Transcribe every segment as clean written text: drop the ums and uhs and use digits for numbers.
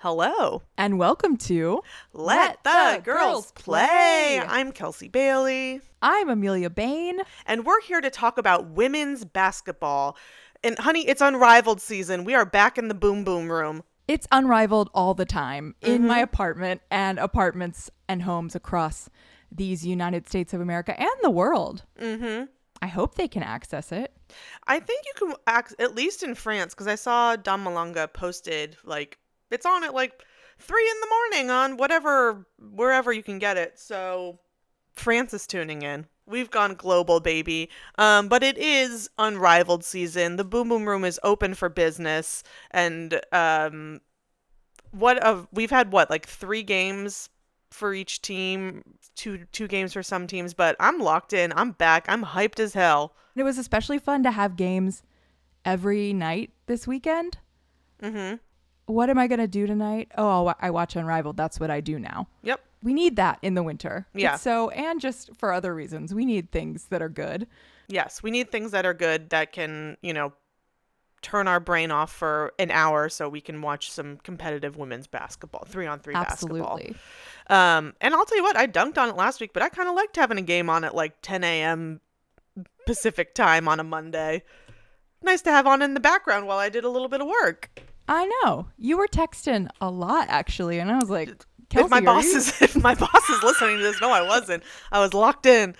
Hello. And welcome to Let the Girls Play. I'm Kelsey Bailey. I'm Amelia Bain. And we're here to talk about women's basketball. And honey, it's unrivaled season. We are back in the boom boom room. It's unrivaled all the time in my apartment and apartments and homes across these United States of America and the world. I hope they can access it. I think you can, at least in France, because I saw Dom Malanga posted, it's on at 3 in the morning on wherever you can get it. So France is tuning in. We've gone global, baby. But it is unrivaled season. The Boom Boom Room is open for business. And we've had 3 games for each team, two games for some teams, but I'm locked in. I'm back. I'm hyped as hell. It was especially fun to have games every night this weekend. What am I going to do tonight? Oh, I watch Unrivaled. That's what I do now. Yep. We need that in the winter. Yeah. And just for other reasons, we need things that are good. Yes, we need things that are good that can, turn our brain off for an hour so we can watch some competitive women's basketball, 3-on-3 basketball. Absolutely. And I'll tell you what, I dunked on it last week, but I kind of liked having a game on at 10 a.m. Pacific time on a Monday. Nice to have on in the background while I did a little bit of work. I know. You were texting a lot, actually, and I was like, Kelsey, if my boss is listening to this, no, I wasn't. I was locked in.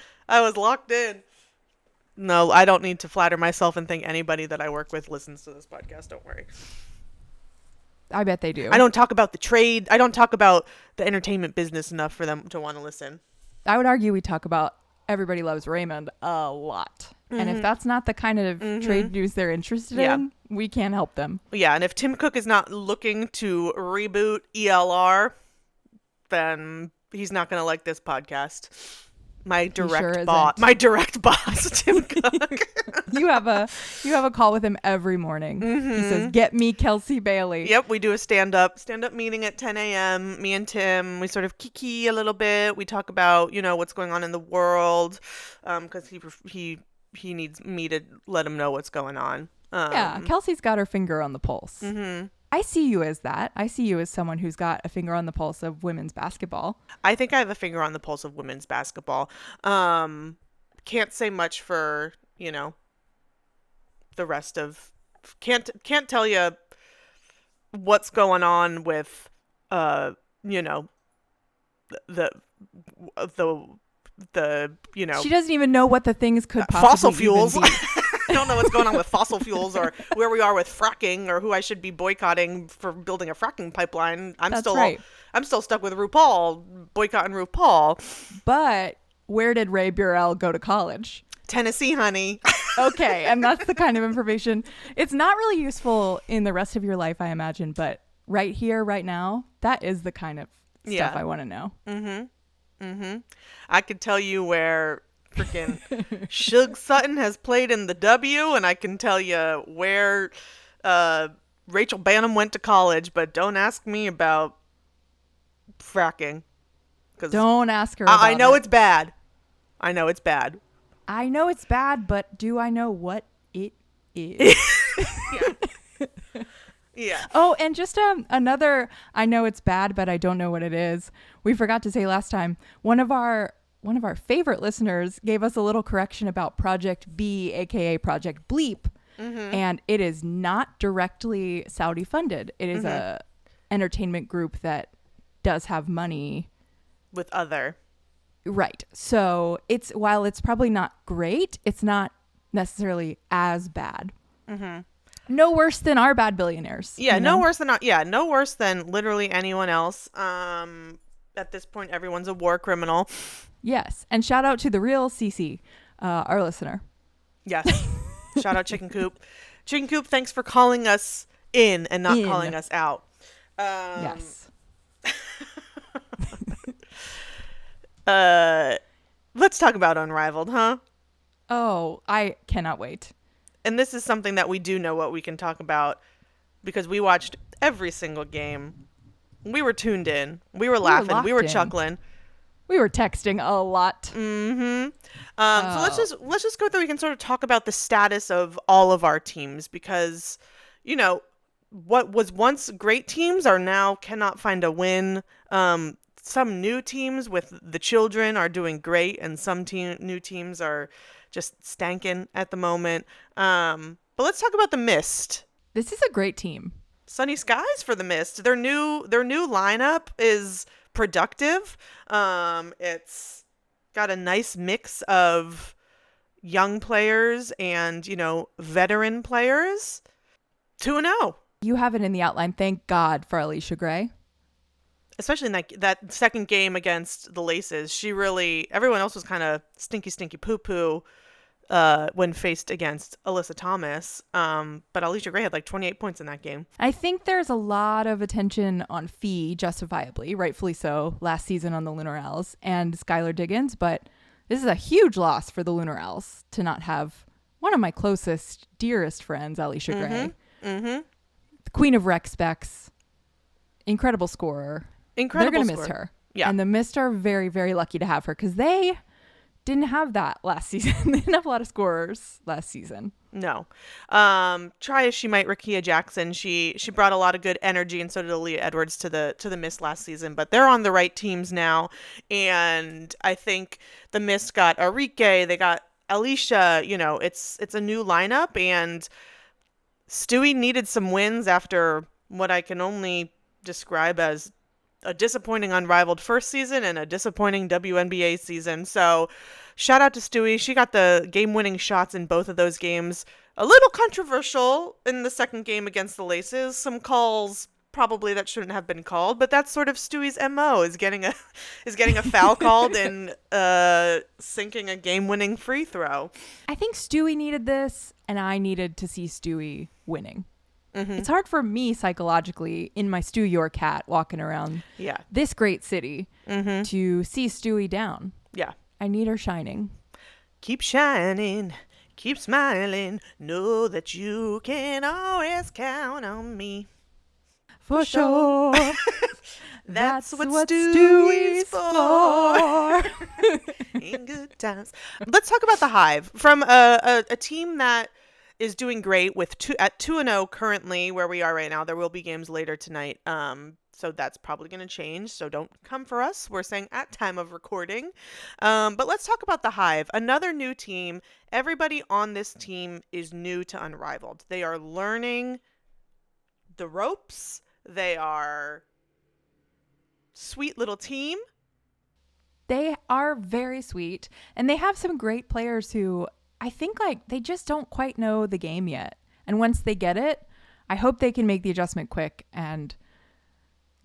No, I don't need to flatter myself and think anybody that I work with listens to this podcast. Don't worry. I bet they do. I don't talk about the trade. I don't talk about the entertainment business enough for them to want to listen. I would argue we talk about Everybody Loves Raymond a lot. And if that's not the kind of trade news they're interested in, we can't help them. Yeah, and if Tim Cook is not looking to reboot ELR, then he's not going to like this podcast. My direct boss, Tim Cook. You have a call with him every morning. He says, "Get me Kelsey Bailey." Yep, we do a stand-up meeting at 10 a.m. Me and Tim, we sort of kiki a little bit. We talk about, what's going on in the world, because he needs me to let him know what's going on. Yeah, Kelsey's got her finger on the pulse. I see you as that. I see you as someone who's got a finger on the pulse of women's basketball. I think I have a finger on the pulse of women's basketball. Can't say much for, the rest of... Can't tell you what's going on with, the She doesn't even know what the things could possibly fossil fuels. even be. I don't know what's going on with fossil fuels or where we are with fracking or who I should be boycotting for building a fracking pipeline. I'm still stuck with RuPaul, boycotting RuPaul. But where did Ray Burrell go to college? Tennessee, honey. Okay, and that's the kind of information. It's not really useful in the rest of your life, I imagine, but right here, right now, that is the kind of stuff I want to know. I could tell you where freaking Suge Sutton has played in the W, and I can tell you where Rachel Bannum went to college, but don't ask me about fracking. Don't ask her about I know it's bad. I know it's bad. I know it's bad, but do I know what it is? Yeah. Oh, and just another, I know it's bad, but I don't know what it is. We forgot to say last time, one of our favorite listeners gave us a little correction about Project B, aka Project Bleep, and it is not directly Saudi funded. It is a entertainment group that does have money with other. Right. So while it's probably not great, it's not necessarily as bad. No worse than our bad billionaires. Yeah, no worse than literally anyone else. At this point, everyone's a war criminal. Yes. And shout out to the real Cece, our listener. Yes. Shout out Chicken Coop. Chicken Coop, thanks for calling us in and not calling us out. Yes. Let's talk about Unrivaled, huh? Oh, I cannot wait. And this is something that we do know what we can talk about because we watched every single game. We were tuned in. We were laughing. We were chuckling. We were texting a lot. So let's just go through. We can sort of talk about the status of all of our teams because, what was once great teams are now cannot find a win. Some new teams with the children are doing great, and some new teams are just stanking at the moment. But let's talk about the Mist. This is a great team. Sunny skies for the Mist. Their new lineup is productive. It's got a nice mix of young players and, veteran players. 2-0. You have it in the outline. Thank God for Alicia Gray. Especially in that second game against the Laces. Everyone else was kind of stinky poo-poo when faced against Alyssa Thomas. But Alicia Gray had like 28 points in that game. I think there's a lot of attention on Fee, justifiably, rightfully so, last season on the Lunar Owls and Skylar Diggins. But this is a huge loss for the Lunar Owls to not have one of my closest, dearest friends, Alicia Gray. Mm-hmm. The queen of rec specs, incredible scorer. Incredible. They're going to miss her. Yeah. And the Mist are very, very lucky to have her because they didn't have that last season. They didn't have a lot of scorers last season. No. Try as she might, Rakia Jackson, she brought a lot of good energy, and so did Aaliyah Edwards to the Mist last season. But they're on the right teams now, and I think the Mist got Arike, they got Alicia. It's a new lineup, and Stewie needed some wins after what I can only describe as a disappointing unrivaled first season and a disappointing WNBA season. So shout out to Stewie. She got the game-winning shots in both of those games. A little controversial in the second game against the Laces. Some calls probably that shouldn't have been called, but that's sort of Stewie's MO, is getting a foul called and sinking a game-winning free throw. I think Stewie needed this, and I needed to see Stewie winning. Mm-hmm. It's hard for me psychologically in my Stew Your Cat walking around this great city to see Stewie down. Yeah. I need her shining. Keep shining, keep smiling, know that you can always count on me. For sure. That's what Stewie's for. In good times. Let's talk about the Hive. From a team that is doing great at 2-0 currently, where we are right now. There will be games later tonight. So that's probably going to change. So don't come for us. We're saying at time of recording. But let's talk about the Hive. Another new team. Everybody on this team is new to Unrivaled. They are learning the ropes. They are sweet little team. They are very sweet. And they have some great players who I think they just don't quite know the game yet. And once they get it, I hope they can make the adjustment quick. And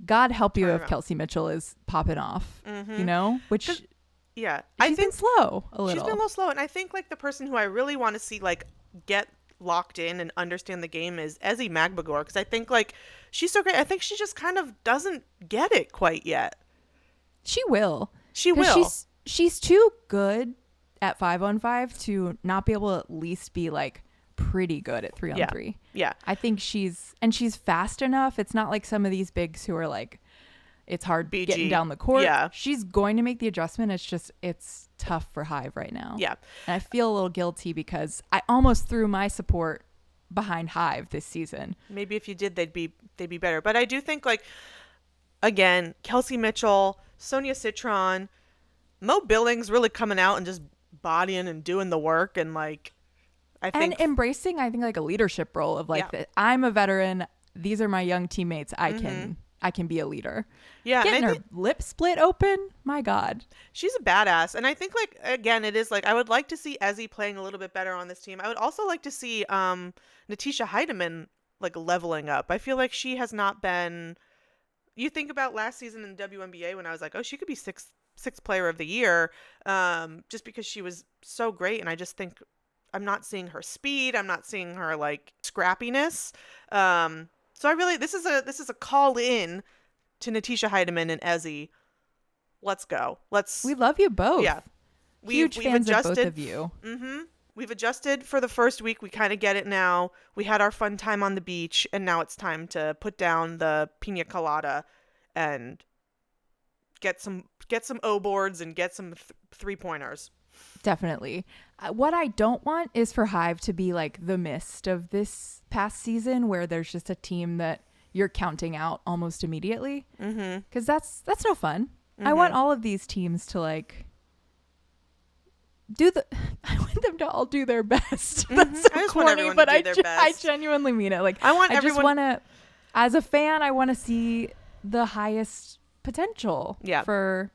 God help you if Kelsey Mitchell is popping off, which she's been slow a little. She's been a little slow. And I think the person who I really want to see get locked in and understand the game is Ezzy Magbagor, because I think she's so great. I think she just kind of doesn't get it quite yet. She will. She's too good at 5-on-5 to not be able to at least be pretty good at 3-on-3. Yeah. I think she's fast enough. It's not like some of these bigs who are it's hard BG. Getting down the court. Yeah. She's going to make the adjustment. It's tough for Hive right now. Yeah. And I feel a little guilty because I almost threw my support behind Hive this season. Maybe if you did, they'd be better. But I do think again, Kelsey Mitchell, Sonia Citron, Mo Billings really coming out and just bodying and doing the work, and I think and embracing a leadership role of I'm a veteran, these are my young teammates, I can be a leader. Yeah. Getting her lip split open, my God. She's a badass. And I think again, it is I would like to see Ezzy playing a little bit better on this team. I would also like to see Natisha Heidemann leveling up. I feel like she has not been. You think about last season in WNBA when I was she could be sixth player of the year, just because she was so great. And I just think I'm not seeing her speed. I'm not seeing her scrappiness. So I really, this is a call in to Natisha Heidemann and Ezzy. Let's go. We love you both. Yeah. Huge fans of both of you. Mm-hmm. We've adjusted for the first week. We kind of get it now. We had our fun time on the beach, and now it's time to put down the pina colada and get some O boards and get some 3-pointers. Definitely. What I don't want is for Hive to be like the mist of this past season, where there's just a team that you're counting out almost immediately. Because that's no fun. I want all of these teams to like do the. I want them to all do their best. That's so I just want corny, everyone but to do their I best. genuinely mean it. Like I want I just everyone. want to, as a fan, I want to see the highest potential Yeah. for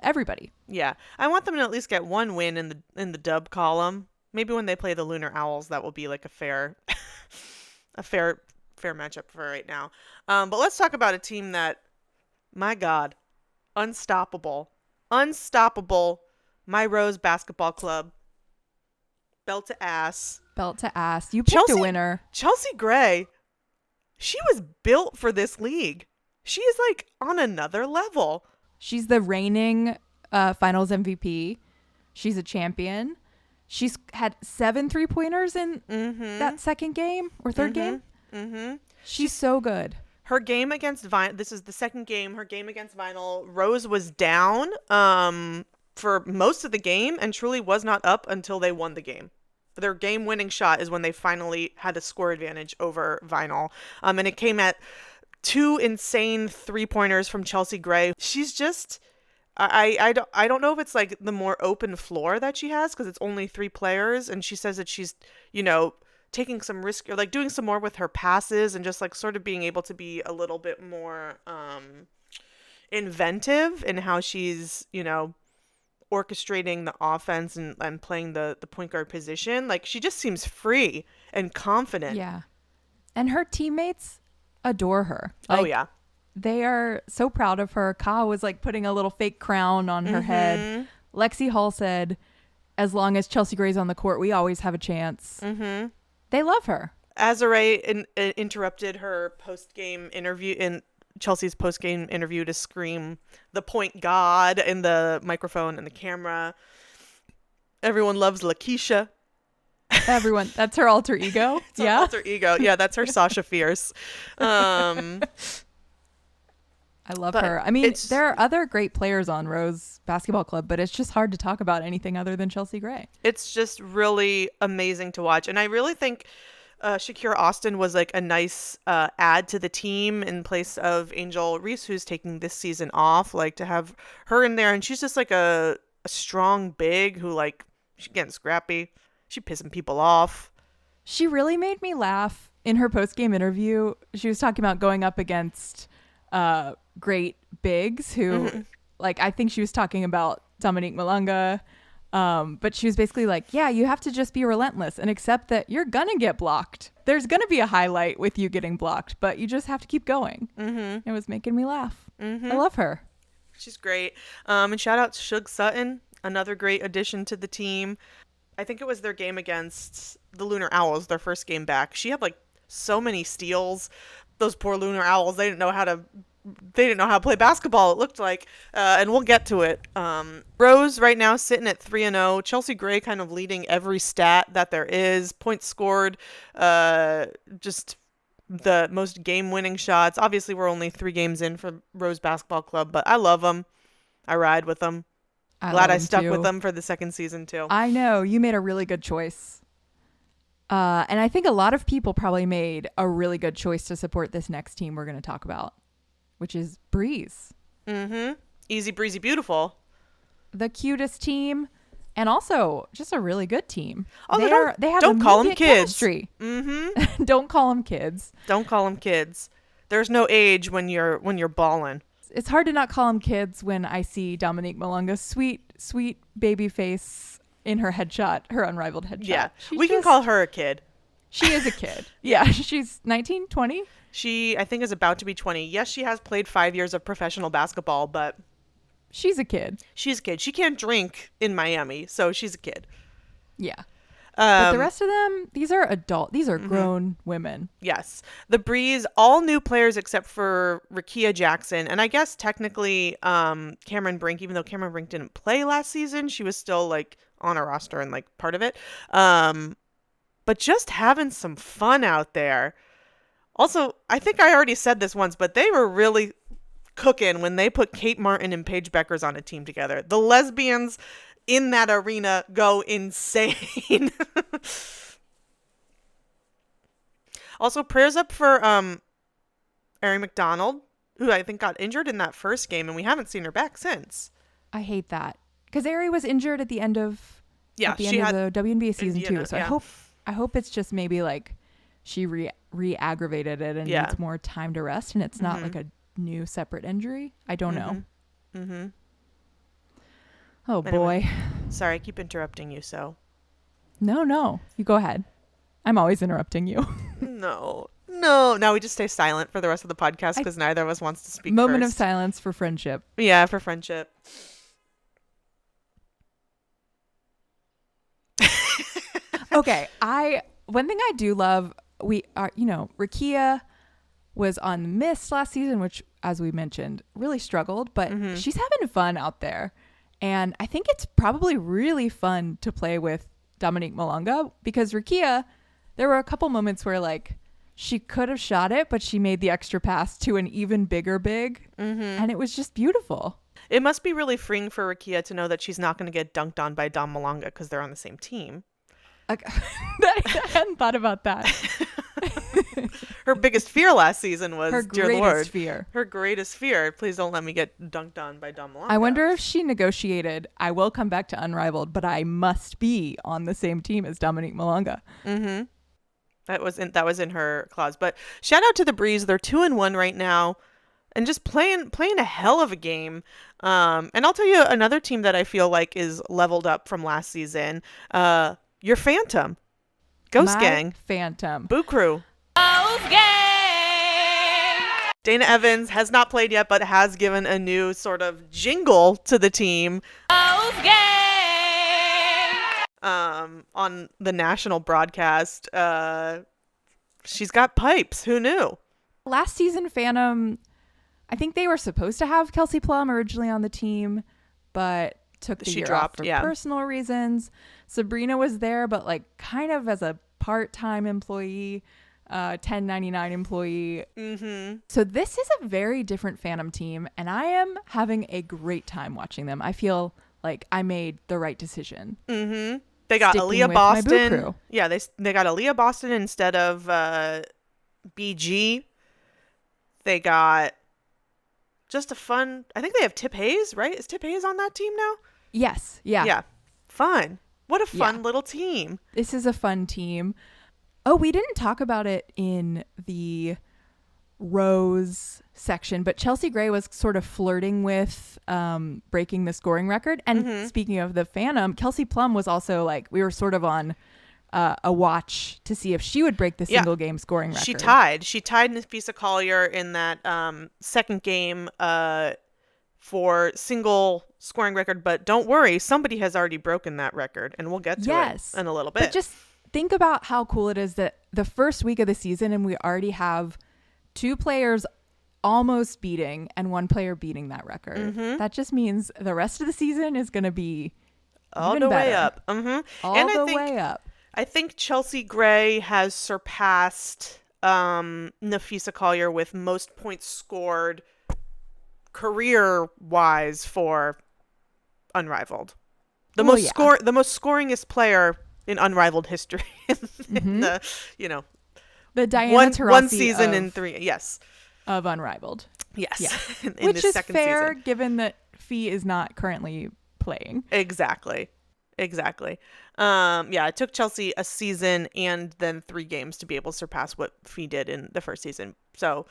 everybody. Yeah, I want them to at least get one win in the dub column. Maybe when they play the Lunar Owls, that will be like a fair, a fair matchup for right now. But let's talk about a team that, my God, unstoppable. My Rose Basketball Club, belt to ass. Belt to ass. You picked a winner. Chelsea Gray, she was built for this league. She is like on another level. She's the reigning finals MVP. She's a champion. She's had 7 3-pointers in that second game or third game. She's so good. Her game against Vinyl, this is the second game, her game against Vinyl, Rose was down for most of the game and truly was not up until they won the game. Their game-winning shot is when they finally had a score advantage over Vinyl. And it came at 2 insane 3-pointers from Chelsea Gray. She's just... I don't know if it's like the more open floor that she has because it's only 3 players, and she says that she's, taking some risk or like doing some more with her passes and just like sort of being able to be a little bit more inventive in how she's, orchestrating the offense and playing the point guard position. Like she just seems free and confident. Yeah. And her teammates adore her. Oh yeah. They are so proud of her. Ka was like putting a little fake crown on her head. Lexi Hall said, as long as Chelsea Gray's on the court, we always have a chance. They love her. Azare interrupted her post-game interview in Chelsea's post-game interview to scream the point god in the microphone and the camera. Everyone loves Lakeisha. Everyone. That's her alter ego. It's her alter ego. Yeah, that's her Sasha Fierce. I love her. I mean, there are other great players on Rose Basketball Club, but it's just hard to talk about anything other than Chelsea Gray. It's just really amazing to watch. And I really think Shakira Austin was like a nice add to the team in place of Angel Reese, who's taking this season off. Like to have her in there. And she's just like a strong big who like, she's getting scrappy. She's pissing people off. She really made me laugh in her post-game interview. She was talking about going up against great bigs who like I think she was talking about Dominique Malunga, but she was basically like, yeah, you have to just be relentless and accept that you're gonna get blocked. There's gonna be a highlight with you getting blocked, but you just have to keep going. It was making me laugh. I love her. She's great. And shout out to Shug Sutton, another great addition to the team. I think it was their game against the Lunar Owls, their first game back. She had like so many steals. Those poor Lunar Owls, they didn't know how to play basketball, it looked like, and we'll get to it. Rose right now sitting at 3-0. Chelsea Gray kind of leading every stat that there is. Points scored, just the most game-winning shots. Obviously, we're only 3 games in for Rose Basketball Club, but I love them. I ride with them. Glad I stuck with them for the second season, too. I know. You made a really good choice. And I think a lot of people probably made a really good choice to support this next team we're going to talk about, which is Breeze. Easy breezy beautiful. The cutest team, and also just a really good team. Oh, they have don't call them kids. Chemistry. Don't call them kids. Don't call them kids. There's no age when you're balling. It's hard to not call them kids when I see Dominique Malunga's sweet baby face in her headshot, her unrivaled headshot. Yeah, we can call her a kid. She is a kid. Yeah, she's 19, 20. She, I think, is about to be 20. Yes, she has played 5 years of professional basketball, but she's a kid. She's a kid. She can't drink in Miami, so she's a kid. Yeah. But the rest of them, these are grown women. Yes. The Breeze, all new players except for Rakia Jackson. And I guess technically Cameron Brink, even though Cameron Brink didn't play last season, she was still like on a roster and like part of it. But just having some fun out there. Also, I think I already said this once, but they were really cooking when they put Kate Martin and Paige Beckers on a team together. The lesbians in that arena go insane. Also, prayers up for Ari McDonald, who I think got injured in that first game, and we haven't seen her back since. I hate that because Ari was injured at the end of the WNBA season Indiana, too. So yeah. I hope it's just maybe like she re-aggravated it and needs more time to rest, and it's not like a new separate injury. I don't know. Mm-hmm. Oh boy. Sorry, I keep interrupting you. So. No, you go ahead. I'm always interrupting you. No. Now we just stay silent for the rest of the podcast because neither of us wants to speak. Moment first. of silence for friendship. Yeah, for friendship. Okay, one thing I do love, Rakia was on the Mist last season, which, as we mentioned, really struggled, but she's having fun out there. And I think it's probably really fun to play with Dominique Malonga because Rakia, there were a couple moments where like she could have shot it, but she made the extra pass to an even bigger big. And it was just beautiful. It must be really freeing for Rakia to know that she's not going to get dunked on by Dom Malonga because they're on the same team. I hadn't thought about that. Her biggest fear last season was, her dear greatest Lord, fear. Her greatest fear. Please don't let me get dunked on by Dom Malonga. I wonder if she negotiated, I will come back to Unrivaled, but I must be on the same team as Dominique Malonga. Mm-hmm. That was in her clause. But shout out to the Breeze. They're 2-1 right now. And just playing a hell of a game. And I'll tell you another team that I feel like is leveled up from last season. Your Phantom. Ghost Gang. Phantom. Boo Crew. Ghost Gang! Dana Evans has not played yet, but has given a new sort of jingle to the team. Ghost Gang! On the national broadcast. She's got pipes. Who knew? Last season, Phantom, I think they were supposed to have Kelsey Plum originally on the team, but took the year off for personal reasons. Sabrina was there, but like kind of as a part-time employee, 1099 employee. So this is a very different Phantom team, and I am having a great time watching them. I feel like I made the right decision. They got Aaliyah Boston. Yeah, they got Aaliyah Boston instead of BG. They got just a fun. I think they have Tip Hayes, right? Is Tip Hayes on that team now? Yes. Yeah. Yeah. Fun. What a fun little team. This is a fun team. Oh, we didn't talk about it in the Rose section, but Chelsea Gray was sort of flirting with breaking the scoring record. And speaking of the Phantom, Kelsey Plum was also like, we were sort of on a watch to see if she would break the single game scoring record. She tied Nafisa Collier in that second game for single scoring record, but don't worry, somebody has already broken that record, and we'll get to it in a little bit. But just think about how cool it is that the first week of the season and we already have two players almost beating and one player beating that record. That just means the rest of the season is going to be all the way up. Way up. I think Chelsea Gray has surpassed Nafisa Collier with most points scored career-wise for Unrivaled. The most scoringest player in Unrivaled history. The Diana Taurasi one season in 3. Yes. Of Unrivaled. Yes. Yeah. in Which this is second fair season. given that Fee is not currently playing. Exactly. It took Chelsea a season and then 3 games to be able to surpass what Fee did in the first season. So,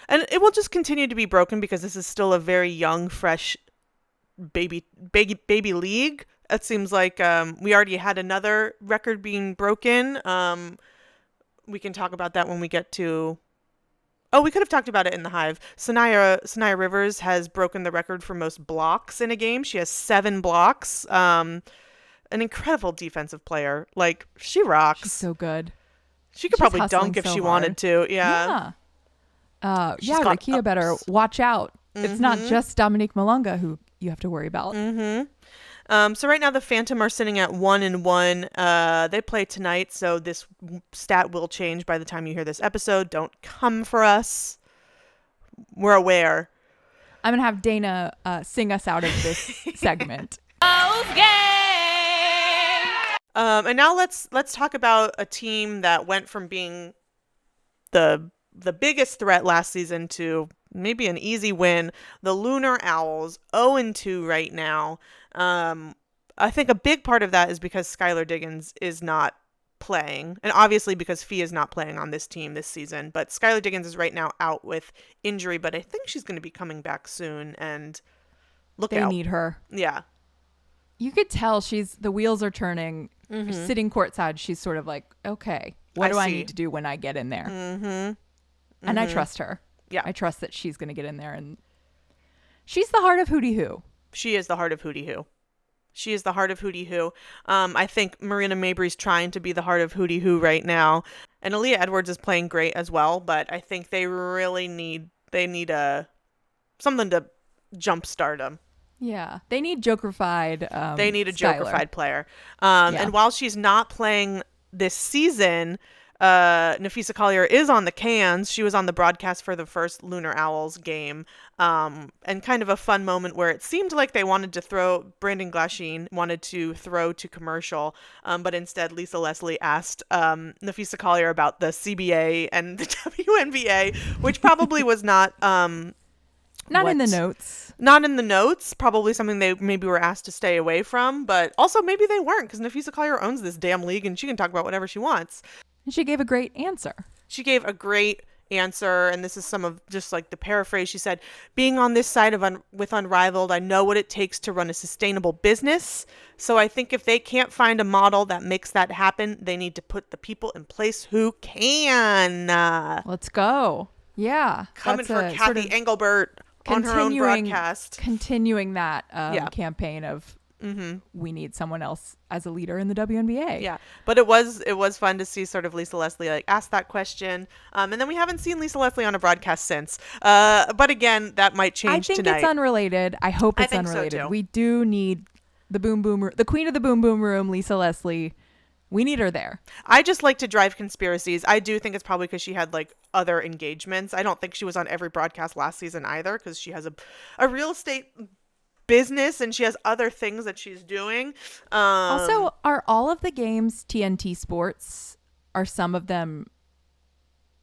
and it will just continue to be broken because this is still a very young, fresh baby league. It seems like we already had another record being broken. We can talk about that when we get to... Oh, we could have talked about it in the Hive. Sanaya Rivers has broken the record for most blocks in a game. She has 7 blocks. An incredible defensive player. Like, she rocks. She's so good. She could probably dunk if she wanted to. Yeah. Rakia better watch out. It's not just Dominique Malonga who you have to worry about. So right now the Phantom are sitting at 1-1. They play tonight, so this stat will change by the time you hear this episode. Don't come for us. We're aware. I'm going to have Dana sing us out of this segment. Ghost Gang! And now let's talk about a team that went from being the biggest threat last season to maybe an easy win. The Lunar Owls, 0-2 right now. I think a big part of that is because Skylar Diggins is not playing, and obviously because Fee is not playing on this team this season. But Skylar Diggins is right now out with injury, but I think she's going to be coming back soon. And look They out, need her. yeah, You could tell the wheels are turning. Mm-hmm. Sitting courtside, she's sort of like, okay, what do I need to do when I get in there? And I trust her. Yeah. I trust that she's going to get in there, and she's the heart of Hootie Hoo. She is the heart of Hootie Hoo. She is the heart of Hootie Hoo. I think Marina Mabry's trying to be the heart of Hootie Hoo right now, and Aaliyah Edwards is playing great as well. But I think they really need something to jumpstart them. Yeah, they need Joker-fied. They need a Skylar. Joker-fied player. Yeah. And while she's not playing this season, Nafisa Collier is on the cans. She was on the broadcast for the first Lunar Owls game. And kind of a fun moment where it seemed like they wanted to throw, Brandon Glasheen wanted to throw to commercial, but instead Lisa Leslie asked Nafisa Collier about the CBA and the WNBA, which probably was not... Not in the notes. Not in the notes. Probably something they maybe were asked to stay away from, but also maybe they weren't, because Nafisa Collier owns this damn league and she can talk about whatever she wants. And she gave a great answer. She gave a great answer, and this is some of just like the paraphrase. She said, "Being on this side of with Unrivaled, I know what it takes to run a sustainable business. So I think if they can't find a model that makes that happen, they need to put the people in place who can." Let's go. Yeah. Coming that's for a Kathy sort of Engelbert on her own broadcast. Continuing that Yeah. campaign of we need someone else as a leader in the WNBA. Yeah, but it was fun to see sort of Lisa Leslie like ask that question, and then we haven't seen Lisa Leslie on a broadcast since. But again, that might change I think tonight. it's unrelated. I hope it's think so, unrelated. too. We do need the the queen of the boom boom room, Lisa Leslie. We need her there. I just like to drive conspiracies. I do think it's probably because she had like other engagements. I don't think she was on every broadcast last season either, because she has a real estate business and she has other things that she's doing. Also, are all of the games TNT Sports? Are some of them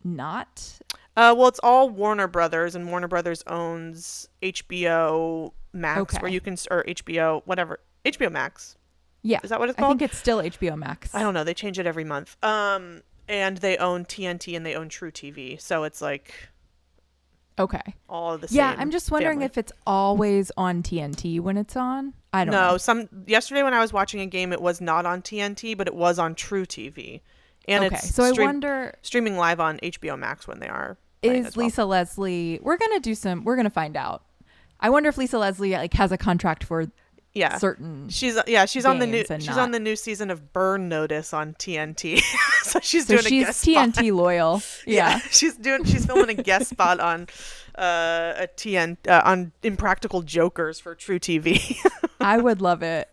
not? Well, it's all Warner Brothers, and Warner Brothers owns HBO Max, Okay. where you can, or HBO, whatever, HBO Max. Yeah. Is that what it's I called? think it's still HBO Max. I don't know. They change it every month. And they own TNT and they own True TV. So it's like Okay. all of the same. Yeah, I'm just wondering family. if it's always on TNT when it's on. I don't know. Yesterday when I was watching a game, it was not on TNT, but it was on True TV. And Okay. it's So I wonder, streaming live on HBO Max when they are playing is as well. Lisa Leslie, we're going to find out. I wonder if Lisa Leslie like has a contract for Yeah. certain She's on the new games and she's not- on the new season of Burn Notice on TNT. So she's so doing she's a guest spot. TNT loyal. Yeah. she's filming a guest spot on on Impractical Jokers for True TV. I would love it.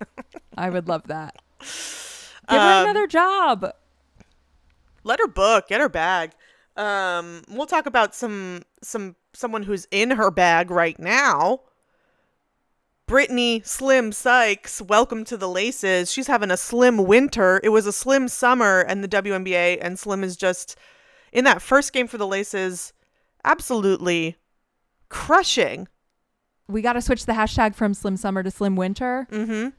I would love that. Give her another job. Let her book, get her bag. We'll talk about someone who's in her bag right now. Brittany Slim Sykes, welcome to the Laces. She's having a slim winter. It was a slim summer in the WNBA, and Slim is just, in that first game for the Laces, absolutely crushing. We got to switch the hashtag from Slim Summer to Slim Winter. Mm-hmm.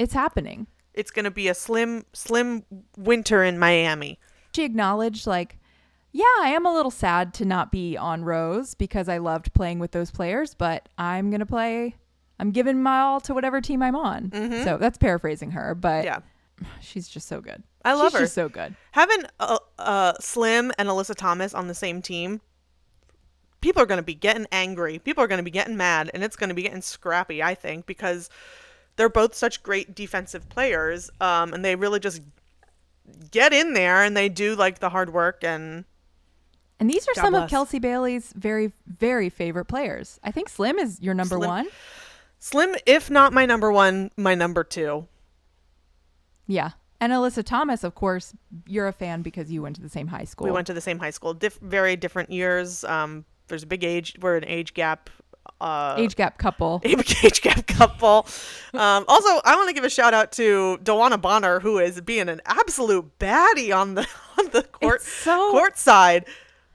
It's happening. It's going to be a slim winter in Miami. She acknowledged, like, yeah, I am a little sad to not be on Rose because I loved playing with those players, but I'm giving my all to whatever team I'm on. Mm-hmm. So that's paraphrasing her, but Yeah. she's just so good. I love her. She's just so good. Having Slim and Alyssa Thomas on the same team, people are going to be getting angry. People are going to be getting mad, and it's going to be getting scrappy, I think, because they're both such great defensive players, and they really just get in there and they do like the hard work. And these are God some bless. of Kelsey Bailey's very, very favorite players. I think Slim is your number Slim- one. Slim, if not my number one, my number two. Yeah. And Alyssa Thomas, of course, you're a fan because you went to the same high school. We went to the same high school, very different years. There's a big age, we're an age gap Age gap couple. age gap couple. Also, I want to give a shout out to Dewana Bonner, who is being an absolute baddie on the court side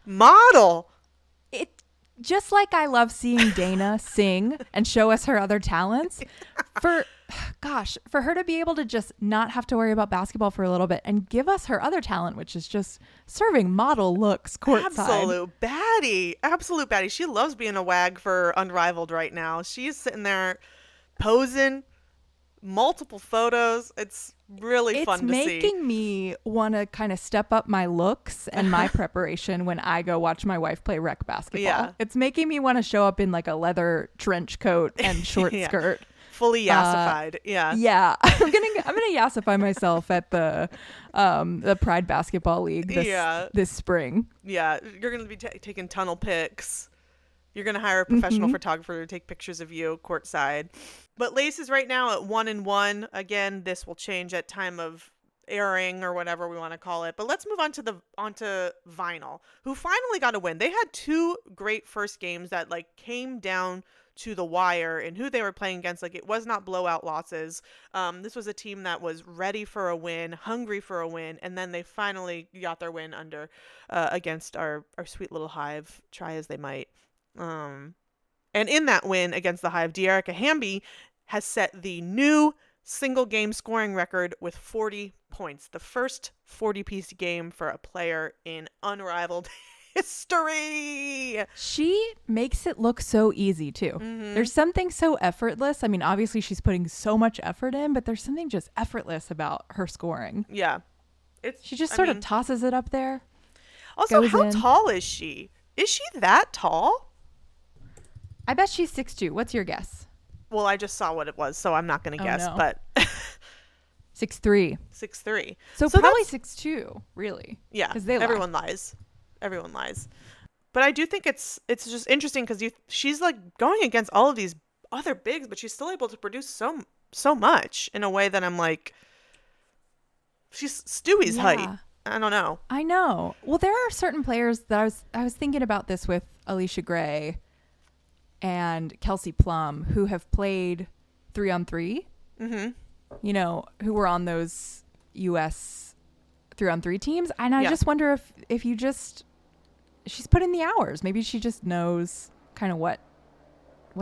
model. It just like I love seeing Dana sing and show us her other talents. For her to be able to just not have to worry about basketball for a little bit and give us her other talent, which is just serving model looks courtside. Absolute baddie. She loves being a wag for Unrivaled right now. She's sitting there posing, multiple photos. It's really fun to see. It's making me want to kind of step up my looks and my preparation when I go watch my wife play rec basketball. Yeah. It's making me want to show up in like a leather trench coat and short skirt. Fully yassified. Yeah. I'm gonna yassify myself at the Pride Basketball League this spring. Yeah, you're gonna be taking tunnel pics. You're gonna hire a professional photographer to take pictures of you courtside. But Lace is right now at 1-1. Again, this will change at time of airing or whatever we want to call it. But let's move on to Vinyl, who finally got a win. They had two great first games that like came down to the wire, and who they were playing against, like, it was not blowout losses. This was a team that was ready for a win, hungry for a win, and then they finally got their win against our sweet little Hive, try as they might. And in that win against the Hive, De'Arica Hamby has set the new single game scoring record with 40 points, the first 40-piece game for a player in Unrivaled history. She makes it look so easy too. There's something so effortless. I mean, obviously she's putting so much effort in, but there's something just effortless about her scoring. Yeah. She just sort of tosses it up there. Also, how tall is she? Is she that tall? I bet she's 6'2". What's your guess? Well, I just saw what it was, so I'm not going to guess, no. but 6'3". 6'3". So probably 6'2", really. Yeah. Because everyone lies. Everyone lies. But I do think it's just interesting because she's like going against all of these other bigs, but she's still able to produce so much in a way that I'm like, she's Stewie's height. I don't know. I know. Well, there are certain players that I was thinking about this with Alicia Gray and Kelsey Plum, who have played 3-on-3. You know, who were on those U.S. 3-on-3 teams, and I just wonder if she's put in the hours. Maybe she just knows kind of what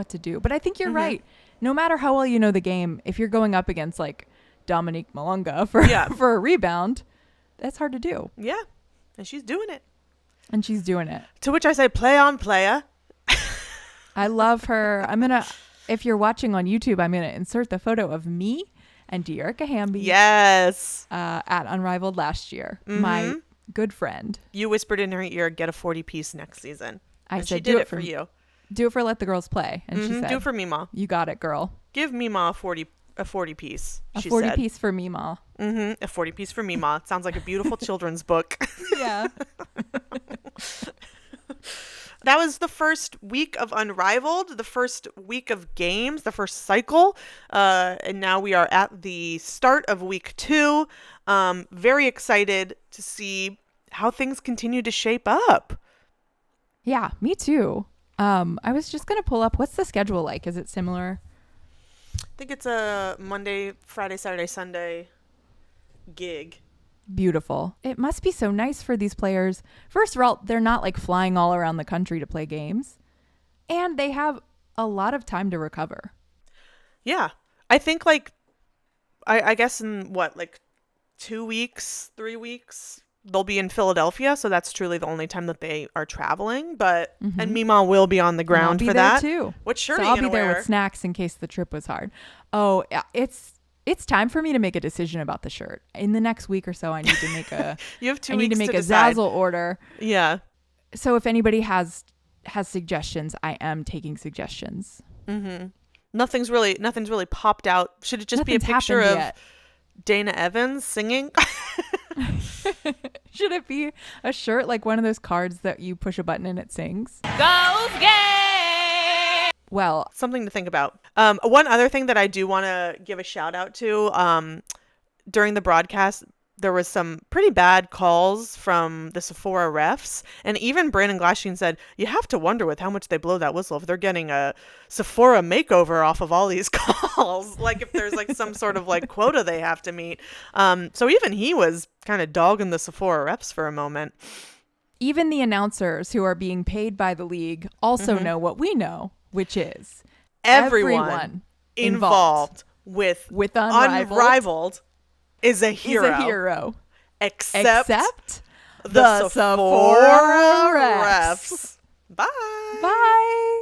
to do. But I think you're right. No matter how well you know the game, if you're going up against like Dominique Malunga for a rebound, that's hard to do. Yeah, and she's doing it. To which I say, play on, playa. I love her. If you're watching on YouTube, I'm gonna insert the photo of me and De'Arica Hamby. Yes. At Unrivaled last year. My good friend. You whispered in her ear, get a 40-piece next season. I and said, she did it for you. Do it for Let the Girls Play. And she said, do it for Mima. You got it, girl. Give Mima a 40-piece. A 40-piece for Mima. A 40-piece for Mima. It sounds like a beautiful children's book. Yeah. That was the first week of Unrivaled, the first week of games, the first cycle. And now we are at the start of week 2. Very excited to see how things continue to shape up. Yeah, me too. I was just going to pull up, what's the schedule like? Is it similar? I think it's a Monday, Friday, Saturday, Sunday gig. Beautiful. It must be so nice for these players. First of all, they're not like flying all around the country to play games, and they have a lot of time to recover. Yeah. I think like, I guess in what, like 2 weeks, 3 weeks, they'll be in Philadelphia. So that's truly the only time that they are traveling. But, and Mima will be on the ground for that too. What shirt so are you I'll gonna be there wear? with snacks in case the trip was hard. Oh, yeah, it's time for me to make a decision about the shirt. In the next week or so, I need to make a you have 2 I weeks need to make to a decide. Zazzle order. Yeah. So if anybody has suggestions, I am taking suggestions. Nothing's really popped out. Should it just be a picture of yet. Dana Evans singing? Should it be a shirt like one of those cards that you push a button and it sings? Goes Game! Well, Something to think about. One other thing that I do want to give a shout out to, during the broadcast, there was some pretty bad calls from the Sephora refs. And even Brandon Glasheen said, you have to wonder with how much they blow that whistle if they're getting a Sephora makeover off of all these calls. Like if there's like some sort of like quota they have to meet. So even he was kind of dogging the Sephora refs for a moment. Even the announcers who are being paid by the league also know what we know, which is Everyone involved with Unrivaled is a hero. Except the Sephora refs. refs. Bye. Bye.